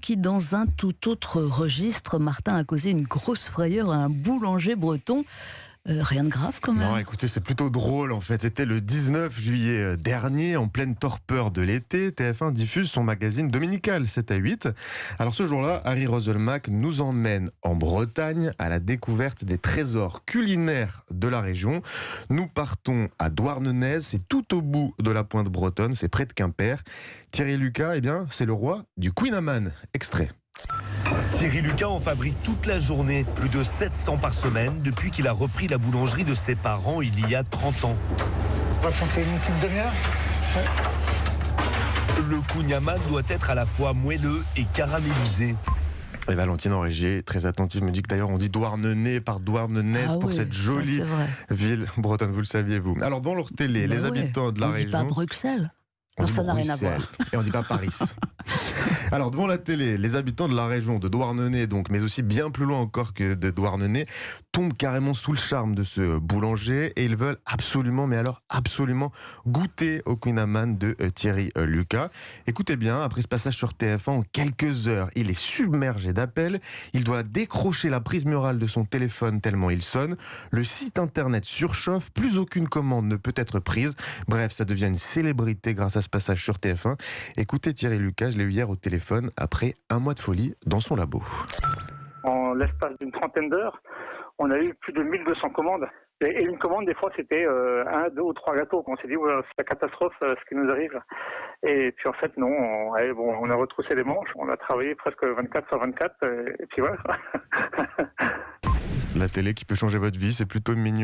Qui, dans un tout autre registre, Martin a causé une grosse frayeur à un boulanger breton. Rien de grave quand même. Non, écoutez, c'est plutôt drôle en fait. C'était le 19 juillet dernier, en pleine torpeur de l'été. TF1 diffuse son magazine dominical 7 à 8. Alors ce jour-là, Harry Roselmack nous emmène en Bretagne à la découverte des trésors culinaires de la région. Nous partons à Douarnenez, c'est tout au bout de la pointe bretonne, c'est près de Quimper. Thierry Lucas, eh bien, c'est le roi du Queen Amman. Extrait. Thierry Lucas en fabrique toute la journée, plus de 700 par semaine, depuis qu'il a repris la boulangerie de ses parents il y a 30 ans. On va compter une petite demi-heure. Le kouign-amann doit être à la fois moelleux et caramélisé. Et Valentine en régie, très attentive, me dit que d'ailleurs on dit Douarnenez par Douarnenez pour cette jolie ville bretonne, vous le saviez vous. Alors dans leur télé, les habitants de la région... On dit pas Bruxelles. Non, ça n'a rien à voir. Et on dit pas Paris. Alors devant la télé, les habitants de la région de Douarnenez, donc, mais aussi bien plus loin encore que de Douarnenez, tombent carrément sous le charme de ce boulanger et ils veulent absolument, mais alors absolument, goûter au Queen Amman de Thierry Lucas. Écoutez bien, après ce passage sur TF1, en quelques heures, il est submergé d'appels. Il doit décrocher la prise murale de son téléphone tellement il sonne. Le site internet surchauffe, plus aucune commande ne peut être prise. Bref, ça devient une célébrité grâce à ce passage sur TF1. Écoutez Thierry Lucas, je l'ai eu hier au téléphone après un mois de folie dans son labo. En l'espace d'une trentaine d'heures, on a eu plus de 1200 commandes. Et une commande, des fois, c'était 1, 2 ou 3 gâteaux. On s'est dit, ouais, c'est la catastrophe ce qui nous arrive. Et puis en fait, non, on a retroussé les manches, on a travaillé presque 24 sur 24, et puis voilà. La télé qui peut changer votre vie, c'est plutôt mignon.